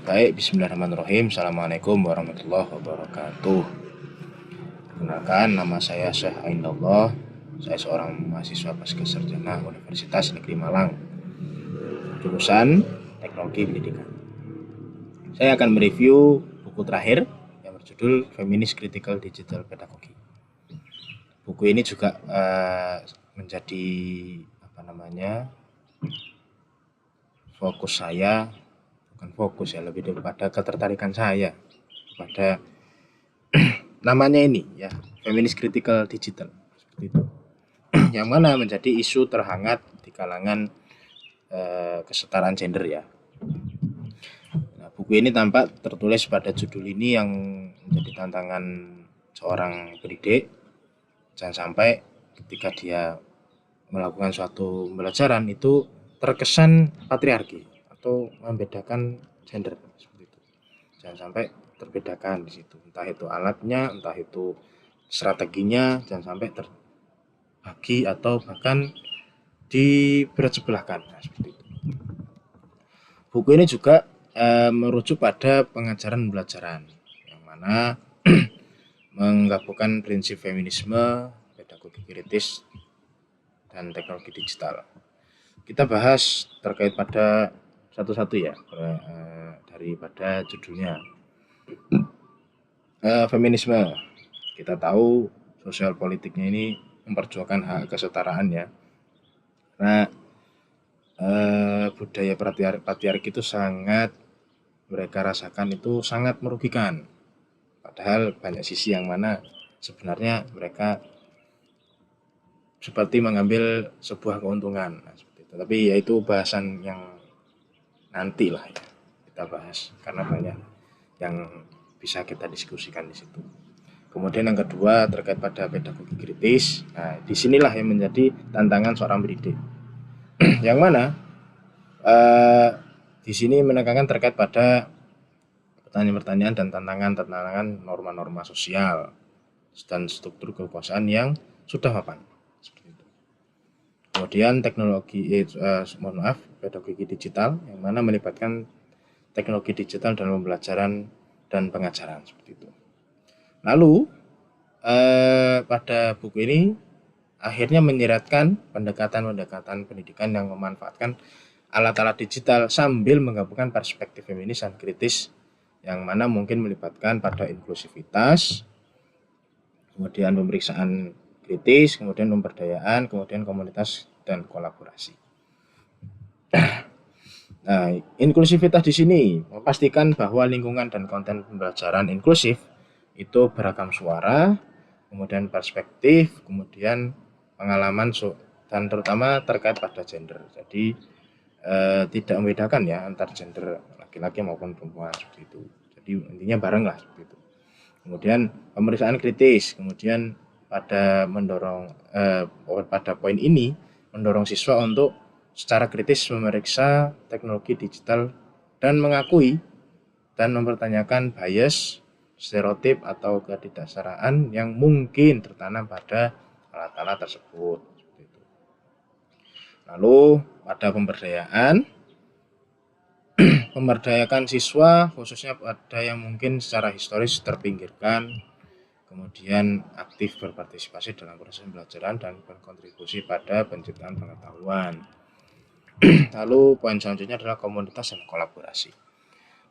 Baik, bismillahirrahmanirrahim. Assalamualaikum warahmatullahi wabarakatuh. Perkenalkan, nama saya Syekh Ainullah. Saya seorang mahasiswa pasca sarjana Universitas Negeri Malang, jurusan Teknologi Pendidikan. Saya akan mereview buku terakhir yang berjudul Feminist Critical Digital Pedagogy. Buku ini juga menjadi fokus saya, bukan fokus ya, lebih daripada ketertarikan saya pada namanya ini ya, Feminist Critical Digital, seperti itu. Yang mana menjadi isu terhangat di kalangan kesetaraan gender ya. Nah, buku ini tampak tertulis pada judul ini yang menjadi tantangan seorang pendidik. Jangan sampai ketika dia melakukan suatu pembelajaran itu terkesan patriarki atau membedakan gender, seperti itu. Jangan sampai terbedakan di situ, entah itu alatnya, entah itu strateginya, jangan sampai terbagi atau bahkan dibersebelahkan, nah, seperti itu. Buku ini juga merujuk pada pengajaran pembelajaran yang mana menggabungkan prinsip feminisme, pedagogi kritis, dan teknologi digital. Kita bahas terkait pada satu-satu ya, daripada judulnya. Feminisme, kita tahu sosial politiknya ini memperjuangkan hak kesetaraan ya. Karena budaya patriarki itu sangat mereka rasakan itu sangat merugikan. Padahal banyak sisi yang mana sebenarnya mereka seperti mengambil sebuah keuntungan. Nah, seperti itu. Tapi yaitu bahasan yang nanti lah ya kita bahas, karena banyak yang bisa kita diskusikan di situ. Kemudian yang kedua terkait pada pedagogi kritis. Nah, disinilah yang menjadi tantangan seorang pendidik. Yang mana di sini menekankan terkait pada pertanyaan-pertanyaan dan tantangan norma-norma sosial dan struktur kekuasaan yang sudah mapan. Seperti itu. Kemudian pedagogi digital yang mana melibatkan teknologi digital dalam pembelajaran dan pengajaran, seperti itu. Lalu pada buku ini akhirnya menyiratkan pendekatan pendidikan yang memanfaatkan alat-alat digital sambil menggabungkan perspektif feminis dan kritis yang mana mungkin melibatkan pada inklusivitas, kemudian pemeriksaan kritis, kemudian pemberdayaan, kemudian komunitas dan kolaborasi. Nah, inklusivitas di sini memastikan bahwa lingkungan dan konten pembelajaran inklusif itu beragam suara, kemudian perspektif, kemudian pengalaman dan terutama terkait pada gender. Jadi tidak membedakan ya antar gender laki-laki maupun perempuan, seperti itu. Jadi intinya bareng lah, seperti itu. Kemudian pemeriksaan kritis, kemudian pada poin ini mendorong siswa untuk secara kritis memeriksa teknologi digital dan mengakui dan mempertanyakan bias, stereotip atau ketidaksaraan yang mungkin tertanam pada alat-alat tersebut. Lalu pada memberdayakan siswa khususnya pada yang mungkin secara historis terpinggirkan, kemudian aktif berpartisipasi dalam proses pembelajaran dan berkontribusi pada penciptaan pengetahuan. Lalu poin selanjutnya adalah komunitas dan kolaborasi.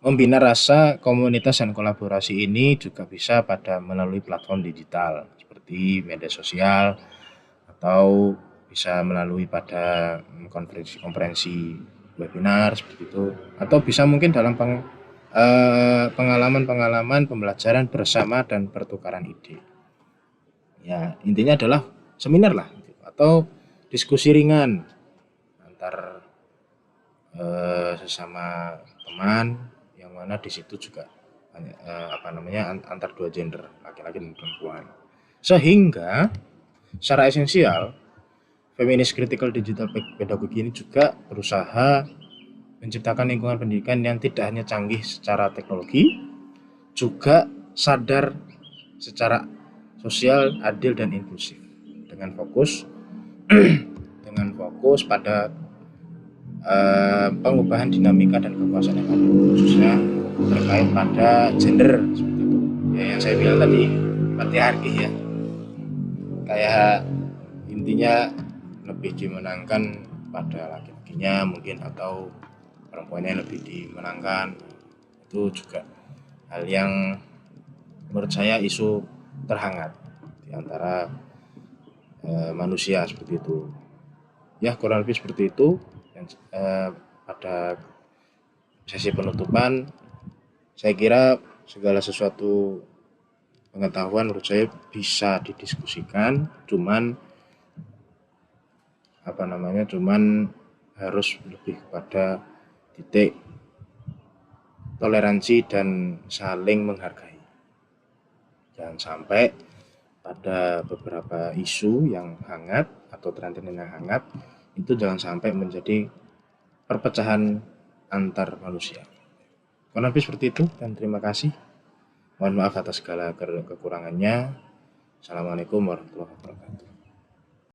Membina rasa komunitas dan kolaborasi ini juga bisa pada melalui platform digital seperti media sosial atau bisa melalui pada konferensi webinar seperti itu, atau bisa mungkin dalam pengalaman pembelajaran bersama dan pertukaran ide. Ya, intinya adalah seminar lah atau diskusi ringan antar sesama teman yang mana di situ juga antar dua gender, laki-laki dan perempuan. Sehingga secara esensial Feminist Critical Digital Pedagogy ini juga berusaha menciptakan lingkungan pendidikan yang tidak hanya canggih secara teknologi, juga sadar secara sosial, adil dan inklusif, dengan fokus pada pengubahan dinamika dan kekuasaan yang ada, khususnya terkait pada gender seperti itu. Ya yang saya bilang tadi patriarki ya. Kayak intinya lebih dimenangkan pada laki-lakinya mungkin atau perempuannya lebih dimenangkan. Itu juga hal yang menurut saya isu terhangat di antara manusia seperti itu. Ya kurang lebih seperti itu. Dan pada sesi penutupan saya kira segala sesuatu pengetahuan menurut saya bisa didiskusikan, cuman harus lebih kepada titik toleransi dan saling menghargai. Jangan sampai pada beberapa isu yang hangat atau tren-tren yang hangat itu jangan sampai menjadi perpecahan antar manusia. Kurang lebih seperti itu dan terima kasih. Mohon maaf atas segala kekurangannya. Assalamualaikum warahmatullahi wabarakatuh.